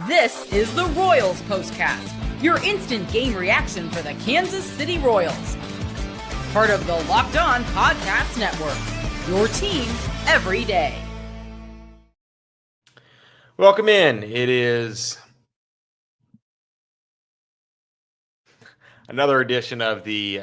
This is the Royals Postcast, your instant game reaction for the Kansas City Royals. Part of the Locked On Podcast Network, your team every day. Welcome in. It is another edition of the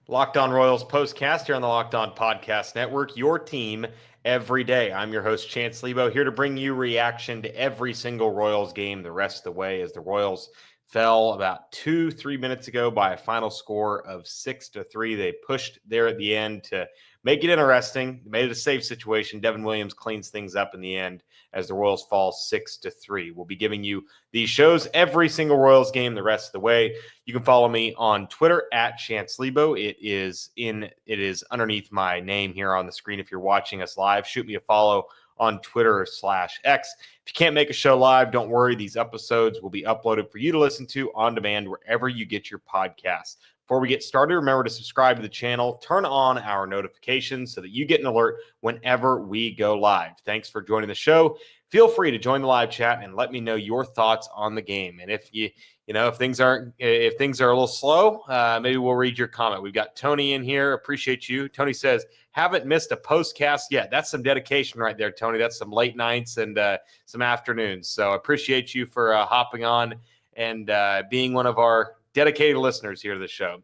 Locked On Royals Postcast here on the Locked On Podcast Network, your team every day. I'm your host, Chance Liebau, here to bring you reaction to every single Royals game the rest of the way as the Royals fell about 2-3 minutes ago by a final score of 6-3. They pushed there at the end to make it interesting, made it a safe situation. Devin Williams cleans things up in the end as the Royals fall 6-3. We'll be giving you these shows every single Royals game the rest of the way. You can follow me on Twitter at Chance Liebau. It is underneath my name here on the screen. If you're watching us live, shoot me a follow on Twitter/X. If you can't make a show live, don't worry. These episodes will be uploaded for you to listen to on demand wherever you get your podcasts. Before we get started, remember to subscribe to the channel, turn on our notifications so that you get an alert whenever we go live. Thanks for joining the show. Feel free to join the live chat and let me know your thoughts on the game. And if if things are a little slow, maybe we'll read your comment. We've got Tony in here. Appreciate you. Tony says, haven't missed a postcast yet. That's some dedication right there, Tony. That's some late nights and some afternoons. So I appreciate you for hopping on and being one of our dedicated listeners here to the show.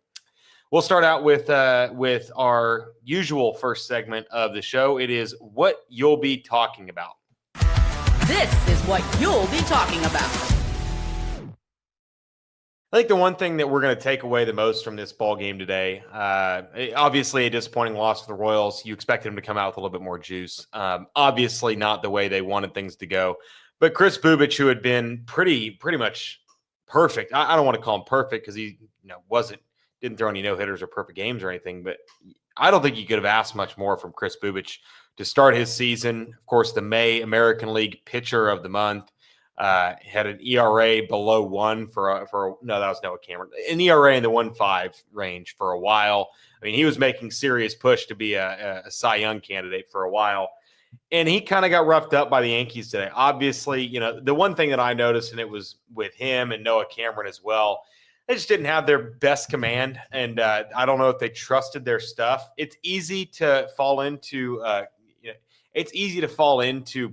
We'll start out with our usual first segment of the show. It is what you'll be talking about. This is what you'll be talking about. I think the one thing that we're going to take away the most from this ball game today, obviously a disappointing loss for the Royals. You expected them to come out with a little bit more juice. Obviously not the way they wanted things to go. But Kris Bubic, who had been pretty much perfect. I don't want to call him perfect because he didn't throw any no-hitters or perfect games or anything. But I don't think you could have asked much more from Kris Bubic to start his season. Of course, the May American League Pitcher of the Month. Had an ERA below 1 that was Noah Cameron. An ERA in the 1.5 range for a while. I mean, he was making serious push to be a Cy Young candidate for a while. And he kind of got roughed up by the Yankees today. Obviously, the one thing that I noticed, and it was with him and Noah Cameron as well, they just didn't have their best command. And I don't know if they trusted their stuff. It's easy to fall into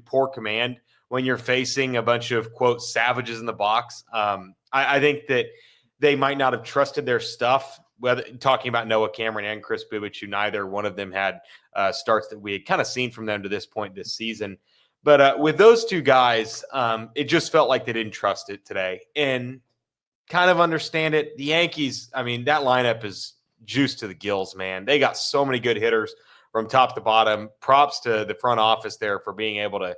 poor command when you're facing a bunch of, quote, savages in the box. I think that they might not have trusted their stuff, whether talking about Noah Cameron and Kris Bubic, who neither one of them had starts that we had kind of seen from them to this point this season. But with those two guys, it just felt like they didn't trust it today. And kind of understand it. The Yankees, I mean, that lineup is juiced to the gills, man. They got so many good hitters from top to bottom. Props to the front office there for being able to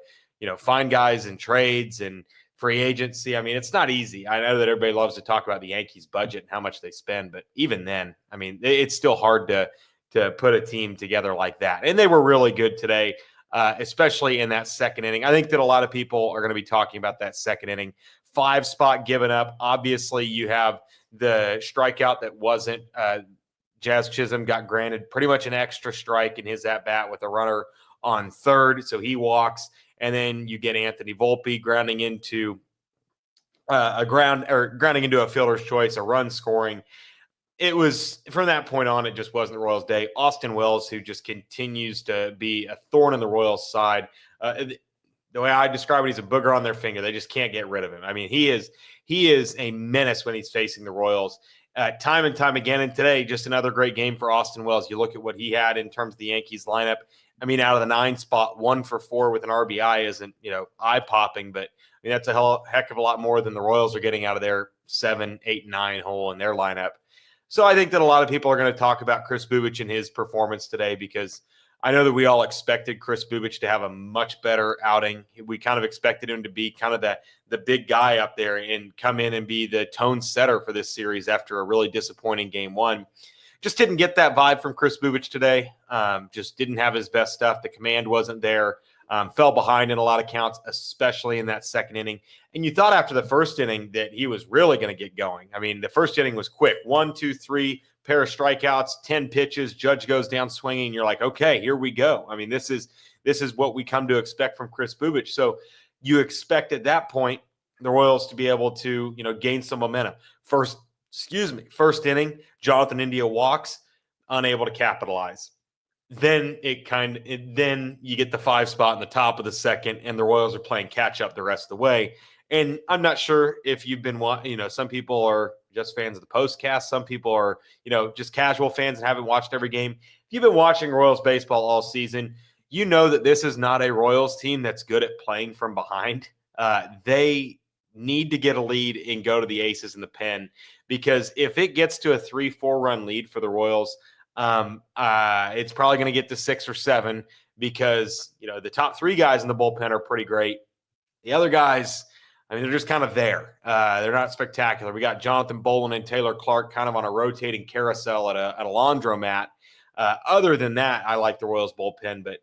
find guys in trades and free agency. I mean, it's not easy. I know that everybody loves to talk about the Yankees budget and how much they spend, but even then, I mean, it's still hard to put a team together like that. And they were really good today, especially in that second inning. I think that a lot of people are going to be talking about that second inning. 5 spot given up. Obviously, you have the strikeout that wasn't Jazz Chisholm got granted pretty much an extra strike in his at-bat with a runner on third, so he walks. And then you get Anthony Volpe grounding into a fielder's choice, a run scoring. It was from that point on, it just wasn't the Royals' day. Austin Wells, who just continues to be a thorn in the Royals' side. The way I describe it, he's a booger on their finger. They just can't get rid of him. I mean, he is a menace when he's facing the Royals. Time and time again, and today, just another great game for Austin Wells. You look at what he had in terms of the Yankees lineup. I mean, out of the 9 spot, 1 for 4 with an RBI isn't, eye-popping, but I mean, that's a heck of a lot more than the Royals are getting out of their 7, 8, 9 hole in their lineup. So I think that a lot of people are going to talk about Kris Bubic and his performance today because I know that we all expected Kris Bubic to have a much better outing. We kind of expected him to be kind of the big guy up there and come in and be the tone setter for this series after a really disappointing game 1. Just didn't get that vibe from Kris Bubic today. Just didn't have his best stuff. The command wasn't there. Fell behind in a lot of counts, especially in that second inning. And you thought after the first inning that he was really going to get going. I mean, the first inning was quick. 1, 2, 3, pair of strikeouts, 10 pitches. Judge goes down swinging. You're like, okay, here we go. I mean, this is what we come to expect from Kris Bubic. So you expect at that point the Royals to be able to, gain some momentum. First inning, Jonathan India walks, unable to capitalize. Then then you get the 5 spot in the top of the second, and the Royals are playing catch up the rest of the way. And I'm not sure if you've been, some people are just fans of the postcast. Some people are, just casual fans and haven't watched every game. If you've been watching Royals baseball all season, you know that this is not a Royals team that's good at playing from behind. They need to get a lead and go to the aces in the pen, because if it gets to a 3-4 run lead for the Royals, it's probably going to get to 6 or 7, because, the top 3 guys in the bullpen are pretty great. The other guys, they're just kind of there. They're not spectacular. We got Jonathan Bolin and Taylor Clark kind of on a rotating carousel at a laundromat. Other than that, I like the Royals bullpen, but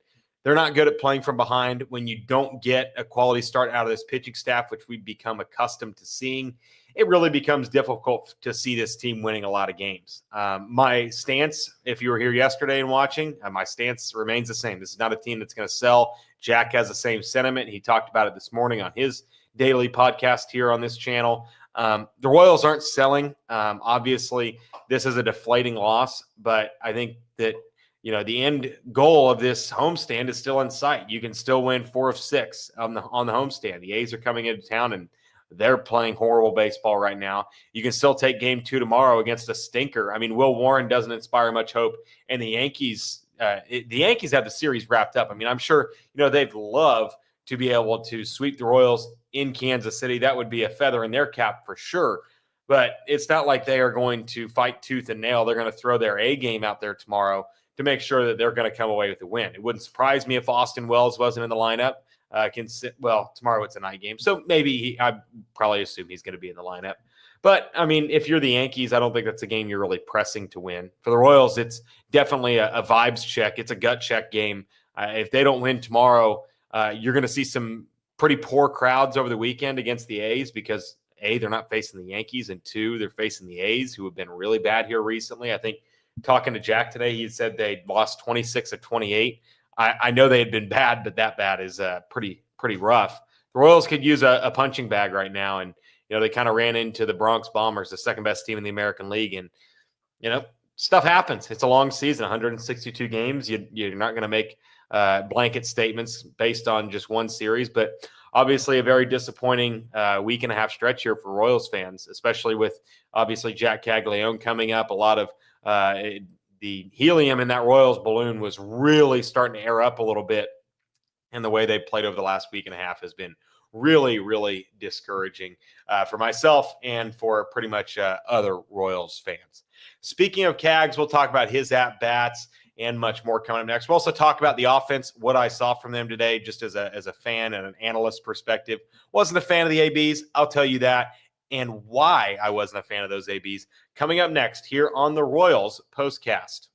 they're not good at playing from behind. When you don't get a quality start out of this pitching staff, which we've become accustomed to seeing, it really becomes difficult to see this team winning a lot of games. My stance, if you were here yesterday and watching, my stance remains the same. This is not a team that's going to sell. Jack has the same sentiment. He talked about it this morning on his daily podcast here on this channel. The Royals aren't selling. Obviously, this is a deflating loss, but I think that the end goal of this homestand is still in sight. You can still win 4 of 6 on the homestand. The A's are coming into town and they're playing horrible baseball right now. You can still take game 2 tomorrow against a stinker. Will Warren doesn't inspire much hope, and the Yankees have the series wrapped up. I'm sure they'd love to be able to sweep the Royals in Kansas City. That would be a feather in their cap for sure. But it's not like they are going to fight tooth and nail. They're going to throw their A game out there tomorrow to make sure that they're going to come away with the win. It wouldn't surprise me if Austin Wells wasn't in the lineup. Tomorrow it's a night game, so maybe I probably assume he's going to be in the lineup. But, if you're the Yankees, I don't think that's a game you're really pressing to win. For the Royals, it's definitely a vibes check. It's a gut check game. If they don't win tomorrow, you're going to see some pretty poor crowds over the weekend against the A's, because, A, they're not facing the Yankees, and 2, they're facing the A's, who have been really bad here recently. I think talking to Jack today, he said they'd lost 26 of 28. I know they had been bad, but that bad is pretty rough. The Royals could use a punching bag right now, and they kind of ran into the Bronx Bombers, the second best team in the American League, and stuff happens. It's a long season, 162 games. You're not going to make blanket statements based on just one series, but obviously a very disappointing week and a half stretch here for Royals fans, especially with obviously Jac Caglianone coming up. A lot of the helium in that Royals balloon was really starting to air up a little bit, and the way they played over the last week and a half has been really, really discouraging for myself and for pretty much other Royals fans. Speaking of Cags, we'll talk about his at-bats and much more coming up next. We'll also talk about the offense, what I saw from them today, just as a fan and an analyst perspective. Wasn't a fan of the ABs, I'll tell you that, and why I wasn't a fan of those ABs. Coming up next here on the Royals Postcast.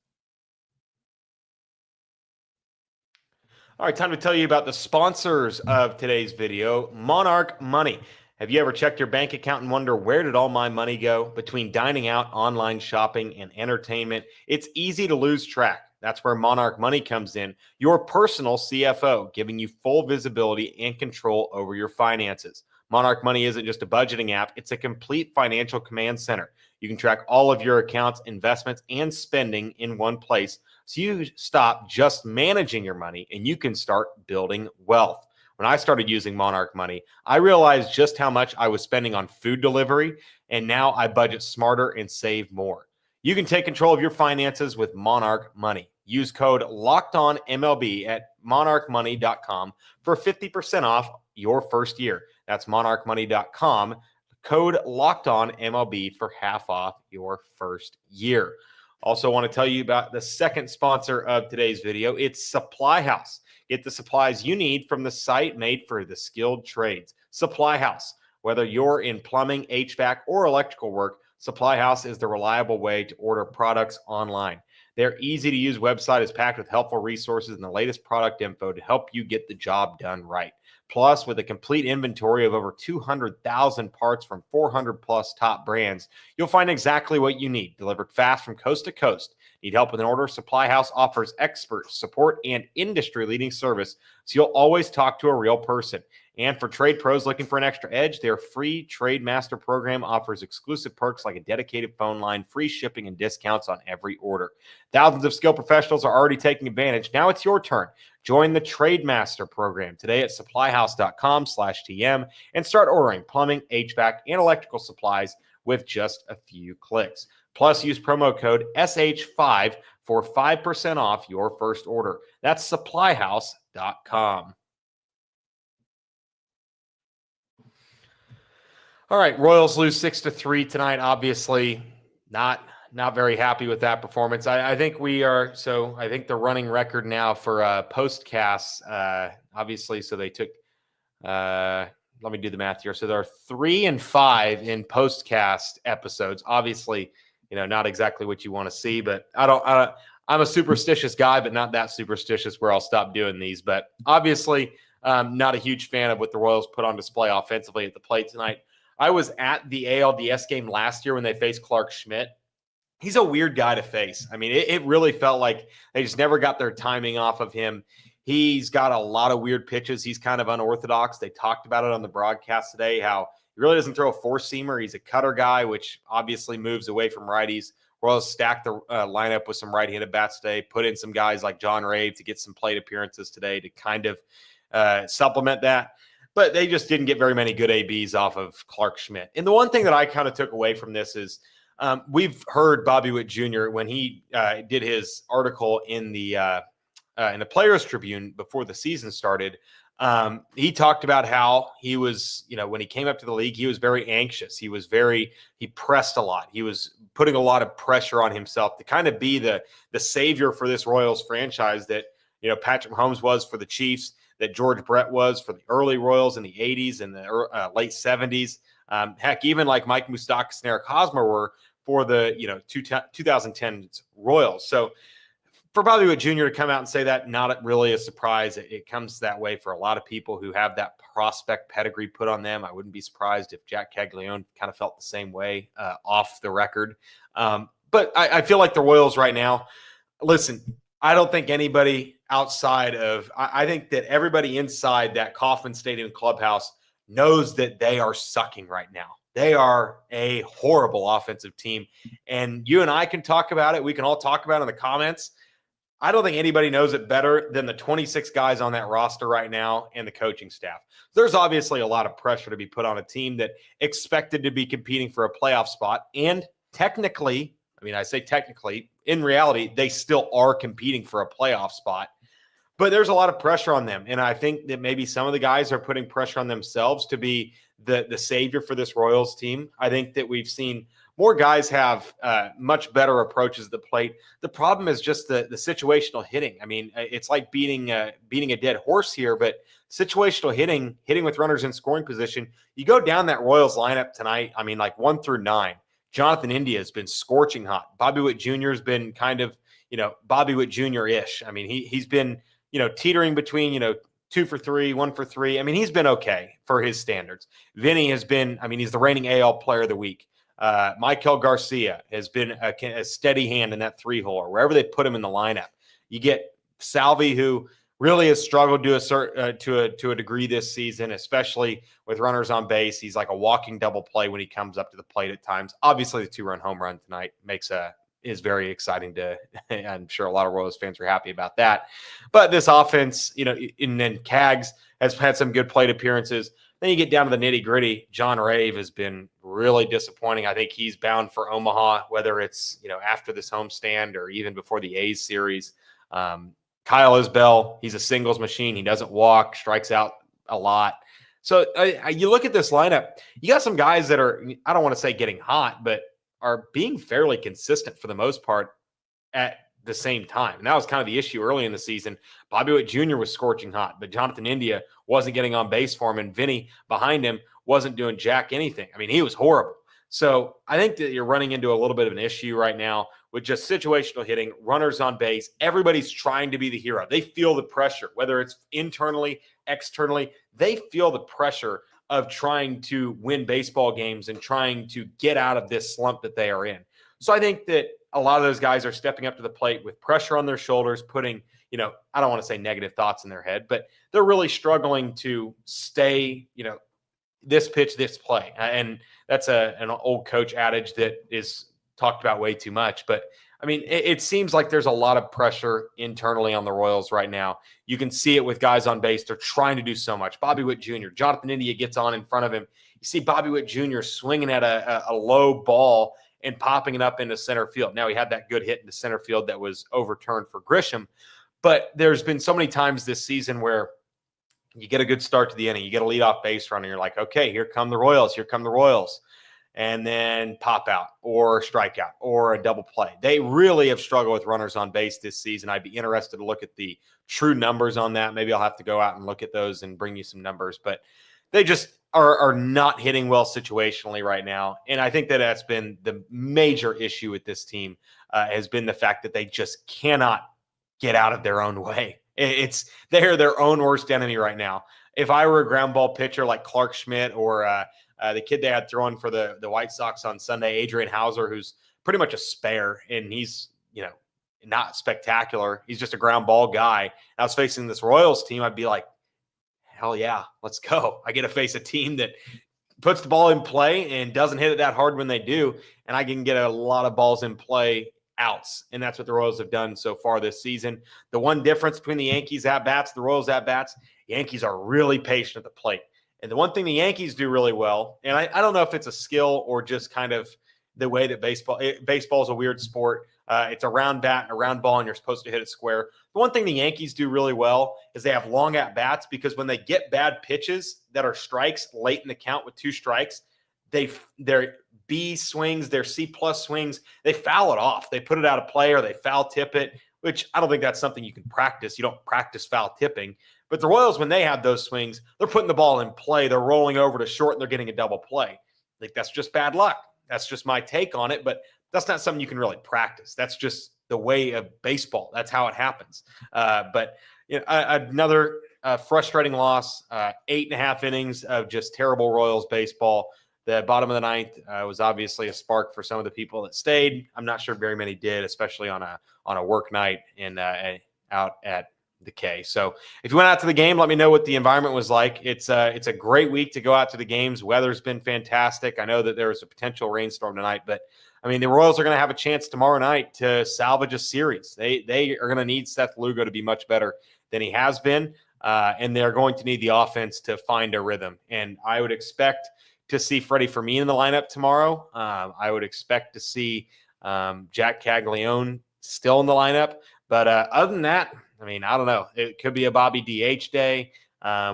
All right, time to tell you about the sponsors of today's video, Monarch Money. Have you ever checked your bank account and wonder, where did all my money go? Between dining out, online shopping, and entertainment, it's easy to lose track. That's where Monarch Money comes in, your personal CFO, giving you full visibility and control over your finances. Monarch Money isn't just a budgeting app, it's a complete financial command center. You can track all of your accounts, investments, and spending in one place, so you stop just managing your money and you can start building wealth. When I started using Monarch Money, I realized just how much I was spending on food delivery, and now I budget smarter and save more. You can take control of your finances with Monarch Money. Use code LOCKEDONMLB at monarchmoney.com for 50% off your first year. That's monarchmoney.com. Code LOCKEDONMLB for half off your first year. Also want to tell you about the second sponsor of today's video. It's Supply House. Get the supplies you need from the site made for the skilled trades. Supply House. Whether you're in plumbing, HVAC, or electrical work, Supply House is the reliable way to order products online. Their easy-to-use website is packed with helpful resources and the latest product info to help you get the job done right. Plus, with a complete inventory of over 200,000 parts from 400-plus top brands, you'll find exactly what you need, delivered fast from coast to coast. Need help with an order? Supply House offers expert support and industry-leading service, so you'll always talk to a real person. And for trade pros looking for an extra edge, their free Trade Master program offers exclusive perks like a dedicated phone line, free shipping, and discounts on every order. Thousands of skilled professionals are already taking advantage. Now it's your turn. Join the Trade Master program today at supplyhouse.com/TM and start ordering plumbing, HVAC, and electrical supplies with just a few clicks. Plus, use promo code SH5 for 5% off your first order. That's supplyhouse.com. All right, Royals lose 6-3 tonight. Obviously, not very happy with that performance. I think we are. So I think the running record now for postcasts, obviously, so they took. Let me do the math here. So there are 3 and 5 in postcast episodes. Obviously, not exactly what you want to see, but I'm a superstitious guy, but not that superstitious where I'll stop doing these. But obviously, not a huge fan of what the Royals put on display offensively at the plate tonight. I was at the ALDS game last year when they faced Clark Schmidt. He's a weird guy to face. I mean, it really felt like they just never got their timing off of him. He's got a lot of weird pitches. He's kind of unorthodox. They talked about it on the broadcast today, how he really doesn't throw a four-seamer. He's a cutter guy, which obviously moves away from righties. Royals stacked the lineup with some right-handed bats today, put in some guys like John Rave to get some plate appearances today to kind of supplement that. But they just didn't get very many good ABs off of Clark Schmidt. And the one thing that I kind of took away from this is we've heard Bobby Witt Jr. when he did his article in the Players Tribune before the season started. He talked about how he was, when he came up to the league, he was very anxious. He pressed a lot. He was putting a lot of pressure on himself to kind of be the savior for this Royals franchise that, Patrick Mahomes was for the Chiefs, that George Brett was for the early Royals in the 80s and the late 70s. Heck, even like Mike Moustakas and Eric Hosmer were for the 2010s Royals. So for Bobby Witt Jr. to come out and say that, not really a surprise. It comes that way for a lot of people who have that prospect pedigree put on them. I wouldn't be surprised if Jac Caglianone kind of felt the same way off the record. But I feel like the Royals right now, listen, I don't think anybody outside of – I think that everybody inside that Kauffman Stadium clubhouse knows that they are sucking right now. They are a horrible offensive team. And you and I can talk about it. We can all talk about it in the comments. I don't think anybody knows it better than the 26 guys on that roster right now and the coaching staff. There's obviously a lot of pressure to be put on a team that expected to be competing for a playoff spot. And technically, I say technically, in reality, they still are competing for a playoff spot. But there's a lot of pressure on them. And I think that maybe some of the guys are putting pressure on themselves to be the savior for this Royals team. I think that we've seen more guys have much better approaches at the plate. The problem is just the situational hitting. It's like beating a dead horse here, but situational hitting with runners in scoring position. You go down that Royals lineup tonight, like 1 through 9. Jonathan India has been scorching hot. Bobby Witt Jr. has been kind of, Bobby Witt Jr.-ish. He's been, teetering between, 2 for 3, 1 for 3. He's been okay for his standards. Vinny has been, he's the reigning AL player of the week. Michael Garcia has been a steady hand in that 3-hole or wherever they put him in the lineup. You get Salvi, who really has struggled to a degree this season, especially with runners on base. He's like a walking double play when he comes up to the plate at times. Obviously, the 2-run home run tonight is very exciting I'm sure a lot of Royals fans are happy about that. But this offense, and then Cags has had some good plate appearances. Then you get down to the nitty gritty. John Rave has been really disappointing. I think he's bound for Omaha, whether it's, after this homestand or even before the A's series. Kyle Isbell, he's a singles machine. He doesn't walk, strikes out a lot. So you look at this lineup, you got some guys that are, I don't want to say getting hot, but are being fairly consistent for the most part at the same time. And that was kind of the issue early in the season. Bobby Witt Jr. was scorching hot, but Jonathan India wasn't getting on base for him, and Vinny behind him wasn't doing jack anything. He was horrible. So I think that you're running into a little bit of an issue right now with just situational hitting, runners on base. Everybody's trying to be the hero. They feel the pressure, whether it's internally, externally. They feel the pressure of trying to win baseball games and trying to get out of this slump that they are in. So I think that a lot of those guys are stepping up to the plate with pressure on their shoulders, putting, I don't want to say negative thoughts in their head, but they're really struggling to stay, this pitch, this play. And that's an old coach adage that is talked about way too much. But I mean, it seems like there's a lot of pressure internally on the Royals right now. You can see it with guys on base. They're trying to do so much. Bobby Witt Jr., Jonathan India gets on in front of him. You see Bobby Witt Jr. swinging at a low ball and popping it up into center field. Now, he had that good hit into center field that was overturned for Grisham. But there's been so many times this season where you get a good start to the inning. You get a leadoff base runner. You're like, okay, here come the Royals. Here come the Royals. And then pop out or strikeout or a double play. They really have struggled with runners on base this season. I'd be interested to look at the true numbers on that. Maybe I'll have to go out and look at those and bring you some numbers. But they just are not hitting well situationally right now. And I think that that's been the major issue with this team has been the fact that they just cannot get out of their own way. They're their own worst enemy right now. If I were a ground ball pitcher like Clark Schmidt or the kid they had throwing for the White Sox on Sunday, Adrian Hauser, who's pretty much a spare, and he's, not spectacular. He's just a ground ball guy. And I was facing this Royals team, I'd be like, hell yeah, let's go. I get to face a team that puts the ball in play and doesn't hit it that hard when they do, and I can get a lot of balls in play outs, and that's what the Royals have done so far this season. The one difference between the Yankees at-bats, the Royals at-bats, Yankees are really patient at the plate. And the one thing the Yankees do really well, and I don't know if it's a skill or just kind of the way that baseball is a weird sport. It's a round bat and a round ball, and you're supposed to hit it square. The one thing the Yankees do really well is they have long at-bats, because when they get bad pitches that are strikes late in the count with 2 strikes, their B swings, their C+ swings, they foul it off. They put it out of play or they foul tip it, which I don't think that's something you can practice. You don't practice foul tipping. But the Royals, when they have those swings, they're putting the ball in play. They're rolling over to short, and they're getting a double play. Like, that's just bad luck. That's just my take on it, but that's not something you can really practice. That's just the way of baseball. That's how it happens. But another frustrating loss, 8.5 innings of just terrible Royals baseball. The bottom of the ninth was obviously a spark for some of the people that stayed. I'm not sure very many did, especially on a work night and out at the K. So if you went out to the game, let me know what the environment was like. It's a great week to go out to the games. Weather's been fantastic. I know that there was a potential rainstorm tonight, but I mean, the Royals are going to have a chance tomorrow night to salvage a series. They are going to need Seth Lugo to be much better than he has been, and they're going to need the offense to find a rhythm. And I would expect to see Freddie Fermin in the lineup tomorrow. I would expect to see Jac Caglianone still in the lineup. But other than that, I mean, I don't know. It could be a Bobby DH day.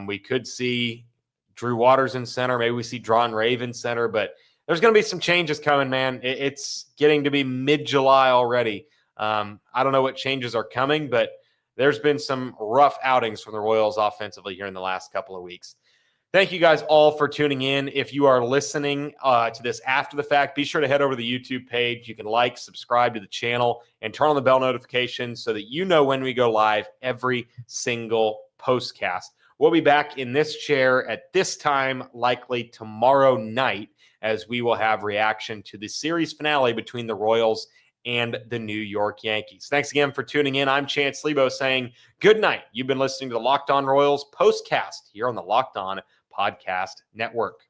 We could see Drew Waters in center. Maybe we see Drawn Rave in center. But there's going to be some changes coming, man. It's getting to be mid-July already. I don't know what changes are coming, but there's been some rough outings from the Royals offensively here in the last couple of weeks. Thank you guys all for tuning in. If you are listening to this after the fact, be sure to head over to the YouTube page. You can like, subscribe to the channel, and turn on the bell notifications so that you know when we go live every single postcast. We'll be back in this chair at this time, likely tomorrow night, as we will have reaction to the series finale between the Royals and the New York Yankees. Thanks again for tuning in. I'm Chance Liebau saying good night. You've been listening to the Locked On Royals postcast here on the Locked On Podcast Network.